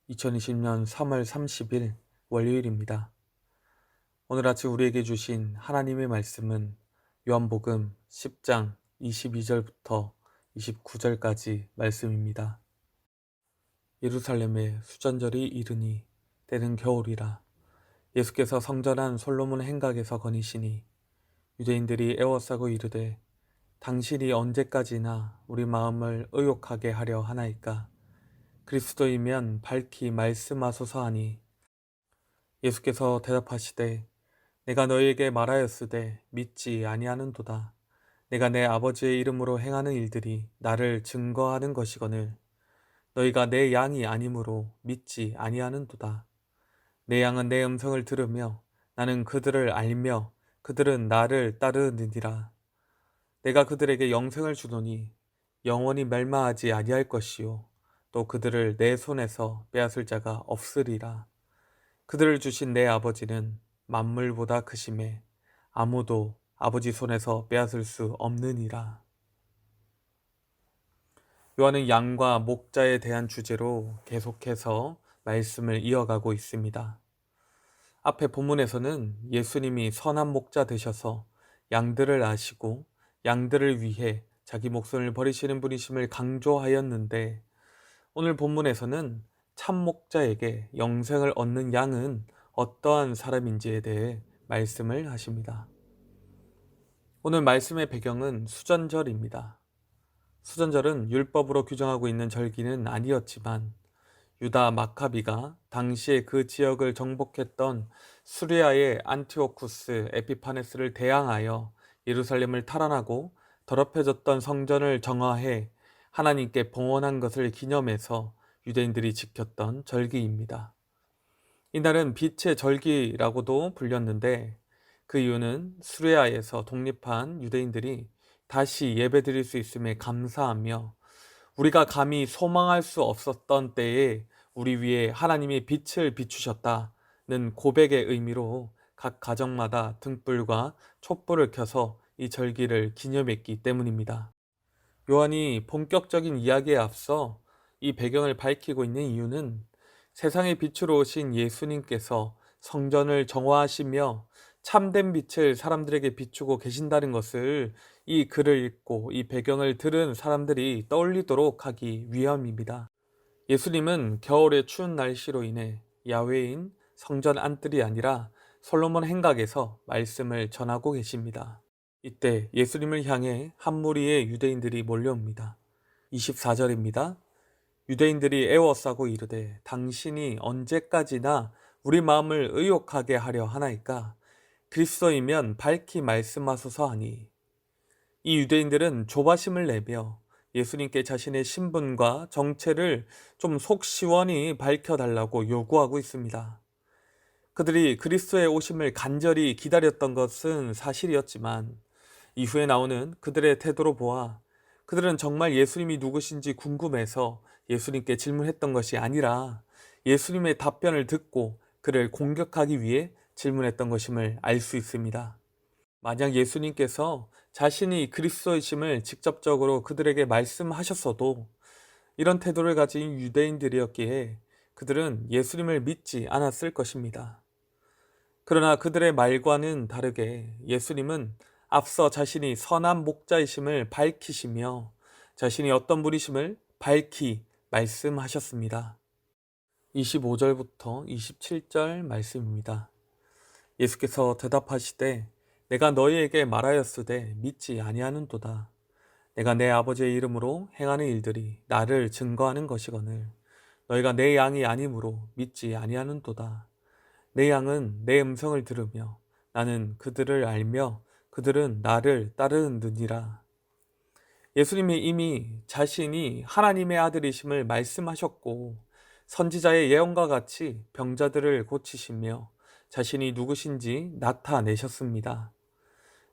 (2020년 3월 30일) 월요일입니다. 오늘 아침 우리에게 주신 하나님의 말씀은 요한복음 10장 22절부터 29절까지 말씀입니다. 예루살렘에 수전절이 이르니 때는 겨울이라. 예수께서 성전 안 솔로몬 행각에서 거니시니 유대인들이 애워싸고 이르되 당신이 언제까지나 우리 마음을 의욕하게 하려 하나이까. 그리스도이면 밝히 말씀하소서 하니, 예수께서 대답하시되 내가 너희에게 말하였으되 믿지 아니하는도다. 내가 내 아버지의 이름으로 행하는 일들이 나를 증거하는 것이거늘 너희가 내 양이 아니므로 믿지 아니하는도다. 내 양은 내 음성을 들으며 나는 그들을 알며 그들은 나를 따르느니라. 내가 그들에게 영생을 주노니 영원히 멸망하지 아니할 것이요 또 그들을 내 손에서 빼앗을 자가 없으리라. 그들을 주신 내 아버지는 만물보다 크심에 아무도 아버지 손에서 빼앗을 수 없느니라. 요한은 양과 목자에 대한 주제로 계속해서 말씀을 이어가고 있습니다. 앞에 본문에서는 예수님이 선한 목자 되셔서 양들을 아시고 양들을 위해 자기 목숨을 버리시는 분이심을 강조하였는데, 오늘 본문에서는 참 목자에게 영생을 얻는 양은 어떠한 사람인지에 대해 말씀을 하십니다. 오늘 말씀의 배경은 수전절입니다. 수전절은 율법으로 규정하고 있는 절기는 아니었지만 유다 마카비가 당시에 그 지역을 정복했던 수리아의 안티오쿠스 에피파네스를 대항하여 예루살렘을 탈환하고 더럽혀졌던 성전을 정화해 하나님께 봉헌한 것을 기념해서 유대인들이 지켰던 절기입니다. 이날은 빛의 절기라고도 불렸는데, 그 이유는 수레아에서 독립한 유대인들이 다시 예배드릴 수 있음에 감사하며 우리가 감히 소망할 수 없었던 때에 우리 위에 하나님이 빛을 비추셨다는 고백의 의미로 각 가정마다 등불과 촛불을 켜서 이 절기를 기념했기 때문입니다. 요한이 본격적인 이야기에 앞서 이 배경을 밝히고 있는 이유는 세상의 빛으로 오신 예수님께서 성전을 정화하시며 참된 빛을 사람들에게 비추고 계신다는 것을 이 글을 읽고 이 배경을 들은 사람들이 떠올리도록 하기 위함입니다. 예수님은 겨울의 추운 날씨로 인해 야외인 성전 안뜰이 아니라 솔로몬 행각에서 말씀을 전하고 계십니다. 이때 예수님을 향해 한 무리의 유대인들이 몰려옵니다. 24절입니다. 유대인들이 애워싸고 이르되 당신이 언제까지나 우리 마음을 의욕하게 하려 하나이까. 그리스도이면 밝히 말씀하소서 하니, 이 유대인들은 조바심을 내며 예수님께 자신의 신분과 정체를 좀 속 시원히 밝혀달라고 요구하고 있습니다. 그들이 그리스도의 오심을 간절히 기다렸던 것은 사실이었지만 이후에 나오는 그들의 태도로 보아 그들은 정말 예수님이 누구신지 궁금해서 예수님께 질문했던 것이 아니라 예수님의 답변을 듣고 그를 공격하기 위해 질문했던 것임을 알 수 있습니다. 만약 예수님께서 자신이 그리스도이심을 직접적으로 그들에게 말씀하셨어도 이런 태도를 가진 유대인들이었기에 그들은 예수님을 믿지 않았을 것입니다. 그러나 그들의 말과는 다르게 예수님은 앞서 자신이 선한 목자이심을 밝히시며 자신이 어떤 분이심을 밝히 말씀하셨습니다. 25절부터 27절 말씀입니다. 예수께서 대답하시되 내가 너희에게 말하였으되 믿지 아니하는도다. 내가 내 아버지의 이름으로 행하는 일들이 나를 증거하는 것이거늘 너희가 내 양이 아니므로 믿지 아니하는도다. 내 양은 내 음성을 들으며 나는 그들을 알며 그들은 나를 따르느니라. 예수님이 이미 자신이 하나님의 아들이심을 말씀하셨고 선지자의 예언과 같이 병자들을 고치시며 자신이 누구신지 나타내셨습니다.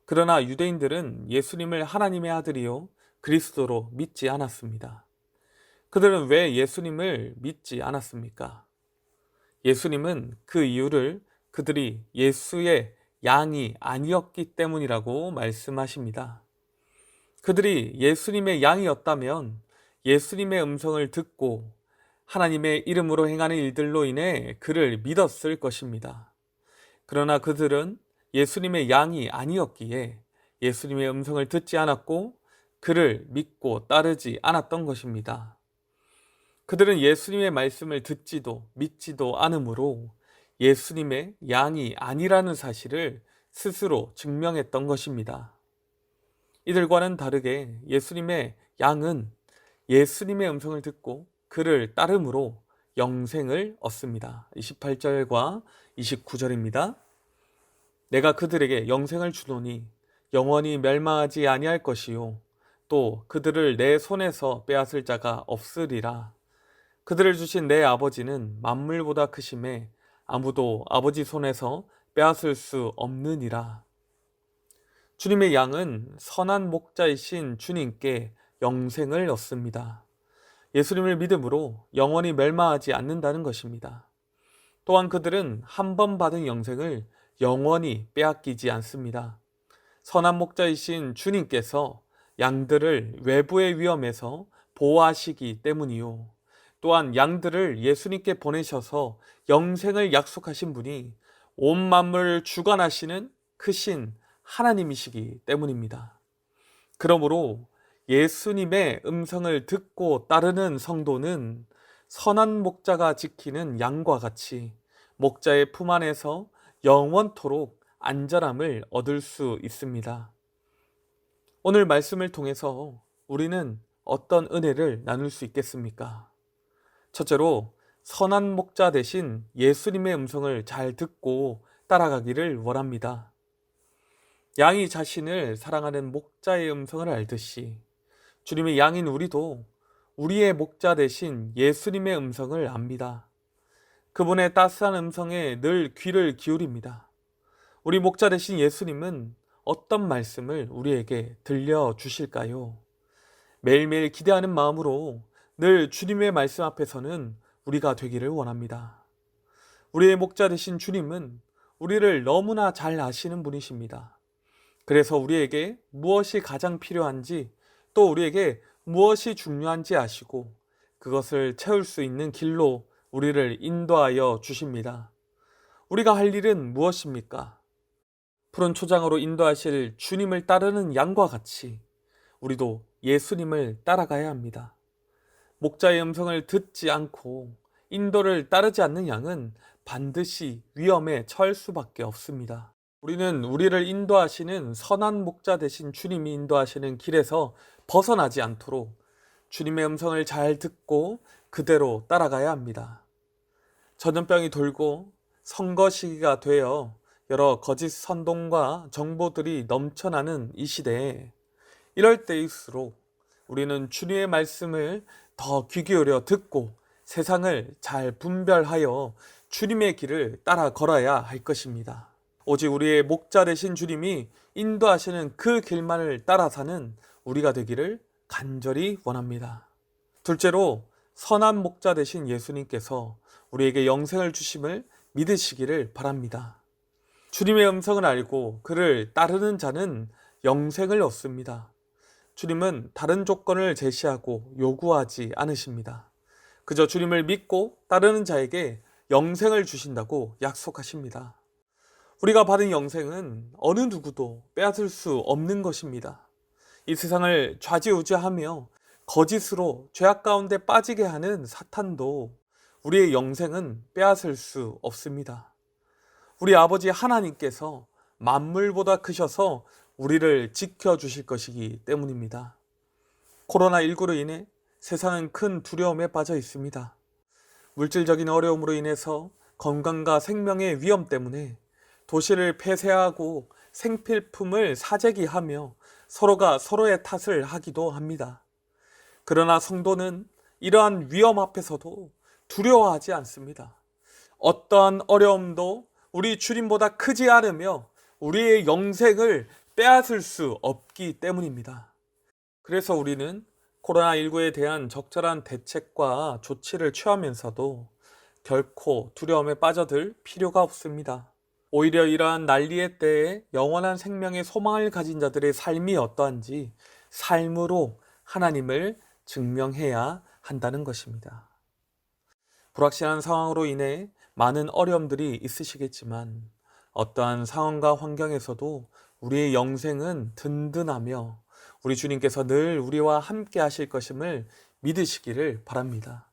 그러나 유대인들은 예수님을 하나님의 아들이요 그리스도로 믿지 않았습니다. 그들은 왜 예수님을 믿지 않았습니까? 예수님은 그 이유를 그들이 예수의 양이 아니었기 때문이라고 말씀하십니다. 그들이 예수님의 양이었다면 예수님의 음성을 듣고 하나님의 이름으로 행하는 일들로 인해 그를 믿었을 것입니다. 그러나 그들은 예수님의 양이 아니었기에 예수님의 음성을 듣지 않았고 그를 믿고 따르지 않았던 것입니다. 그들은 예수님의 말씀을 듣지도 믿지도 않으므로 예수님의 양이 아니라는 사실을 스스로 증명했던 것입니다. 이들과는 다르게 예수님의 양은 예수님의 음성을 듣고 그를 따름으로 영생을 얻습니다. 28절과 29절입니다. 내가 그들에게 영생을 주노니 영원히 멸망하지 아니할 것이요 또 그들을 내 손에서 빼앗을 자가 없으리라. 그들을 주신 내 아버지는 만물보다 크심에 아무도 아버지 손에서 빼앗을 수 없느니라. 주님의 양은 선한 목자이신 주님께 영생을 얻습니다. 예수님을 믿음으로 영원히 멸망하지 않는다는 것입니다. 또한 그들은 한 번 받은 영생을 영원히 빼앗기지 않습니다. 선한 목자이신 주님께서 양들을 외부의 위험에서 보호하시기 때문이요. 또한 양들을 예수님께 보내셔서 영생을 약속하신 분이 온 만물을 주관하시는 크신 하나님이시기 때문입니다. 그러므로 예수님의 음성을 듣고 따르는 성도는 선한 목자가 지키는 양과 같이 목자의 품 안에서 영원토록 안전함을 얻을 수 있습니다. 오늘 말씀을 통해서 우리는 어떤 은혜를 나눌 수 있겠습니까? 첫째로 선한 목자 대신 예수님의 음성을 잘 듣고 따라가기를 원합니다. 양이 자신을 사랑하는 목자의 음성을 알듯이 주님의 양인 우리도 우리의 목자 대신 예수님의 음성을 압니다. 그분의 따스한 음성에 늘 귀를 기울입니다. 우리 목자 대신 예수님은 어떤 말씀을 우리에게 들려주실까요? 매일매일 기대하는 마음으로 늘 주님의 말씀 앞에서는 우리가 되기를 원합니다. 우리의 목자 되신 주님은 우리를 너무나 잘 아시는 분이십니다. 그래서 우리에게 무엇이 가장 필요한지 또 우리에게 무엇이 중요한지 아시고 그것을 채울 수 있는 길로 우리를 인도하여 주십니다. 우리가 할 일은 무엇입니까? 푸른 초장으로 인도하실 주님을 따르는 양과 같이 우리도 예수님을 따라가야 합니다. 목자의 음성을 듣지 않고 인도를 따르지 않는 양은 반드시 위험에 처할 수밖에 없습니다. 우리는 우리를 인도하시는 선한 목자 되신 주님이 인도하시는 길에서 벗어나지 않도록 주님의 음성을 잘 듣고 그대로 따라가야 합니다. 전염병이 돌고 선거 시기가 되어 여러 거짓 선동과 정보들이 넘쳐나는 이 시대에 이럴 때일수록 우리는 주님의 말씀을 더 귀 기울여 듣고 세상을 잘 분별하여 주님의 길을 따라 걸어야 할 것입니다. 오직 우리의 목자 되신 주님이 인도하시는 그 길만을 따라 사는 우리가 되기를 간절히 원합니다. 둘째로 선한 목자 되신 예수님께서 우리에게 영생을 주심을 믿으시기를 바랍니다. 주님의 음성을 알고 그를 따르는 자는 영생을 얻습니다. 주님은 다른 조건을 제시하고 요구하지 않으십니다. 그저 주님을 믿고 따르는 자에게 영생을 주신다고 약속하십니다. 우리가 받은 영생은 어느 누구도 빼앗을 수 없는 것입니다. 이 세상을 좌지우지하며 거짓으로 죄악 가운데 빠지게 하는 사탄도 우리의 영생은 빼앗을 수 없습니다. 우리 아버지 하나님께서 만물보다 크셔서 우리를 지켜주실 것이기 때문입니다. 코로나19로 인해 세상은 큰 두려움에 빠져 있습니다. 물질적인 어려움으로 인해서 건강과 생명의 위험 때문에 도시를 폐쇄하고 생필품을 사재기하며 서로가 서로의 탓을 하기도 합니다. 그러나 성도는 이러한 위험 앞에서도 두려워하지 않습니다. 어떠한 어려움도 우리 주님보다 크지 않으며 우리의 영생을 빼앗을 수 없기 때문입니다. 그래서 우리는 코로나19에 대한 적절한 대책과 조치를 취하면서도 결코 두려움에 빠져들 필요가 없습니다. 오히려 이러한 난리의 때에 영원한 생명의 소망을 가진 자들의 삶이 어떠한지 삶으로 하나님을 증명해야 한다는 것입니다. 불확실한 상황으로 인해 많은 어려움들이 있으시겠지만 어떠한 상황과 환경에서도 우리의 영생은 든든하며 우리 주님께서 늘 우리와 함께 하실 것임을 믿으시기를 바랍니다.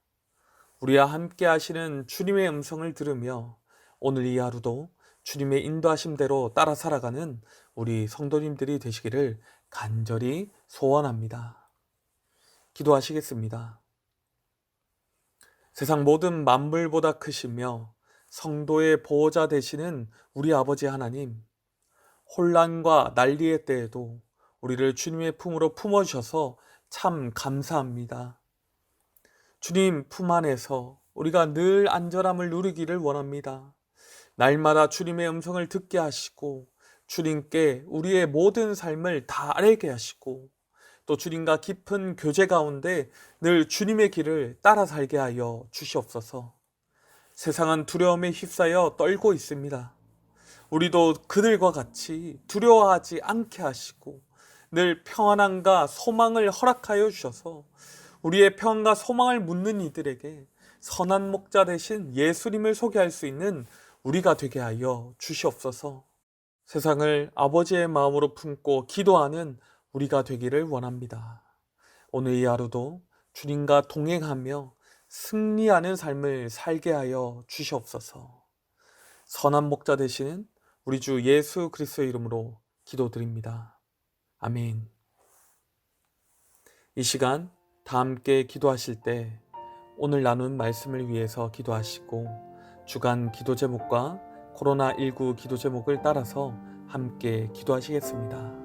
우리와 함께 하시는 주님의 음성을 들으며 오늘 이 하루도 주님의 인도하심대로 따라 살아가는 우리 성도님들이 되시기를 간절히 소원합니다. 기도하시겠습니다. 세상 모든 만물보다 크시며 성도의 보호자 되시는 우리 아버지 하나님, 혼란과 난리의 때에도 우리를 주님의 품으로 품어주셔서 참 감사합니다. 주님 품 안에서 우리가 늘 안전함을 누리기를 원합니다. 날마다 주님의 음성을 듣게 하시고 주님께 우리의 모든 삶을 다 알게 하시고 또 주님과 깊은 교제 가운데 늘 주님의 길을 따라 살게 하여 주시옵소서. 세상은 두려움에 휩싸여 떨고 있습니다. 우리도 그들과 같이 두려워하지 않게 하시고 늘 평안함과 소망을 허락하여 주셔서 우리의 평안과 소망을 묻는 이들에게 선한 목자 되신 예수님을 소개할 수 있는 우리가 되게 하여 주시옵소서. 세상을 아버지의 마음으로 품고 기도하는 우리가 되기를 원합니다. 오늘 이 하루도 주님과 동행하며 승리하는 삶을 살게 하여 주시옵소서. 선한 목자 되시는 우리 주 예수 그리스도의 이름으로 기도드립니다. 아멘. 이 시간 다 함께 기도하실 때 오늘 나눈 말씀을 위해서 기도하시고 주간 기도 제목과 코로나19 기도 제목을 따라서 함께 기도하시겠습니다.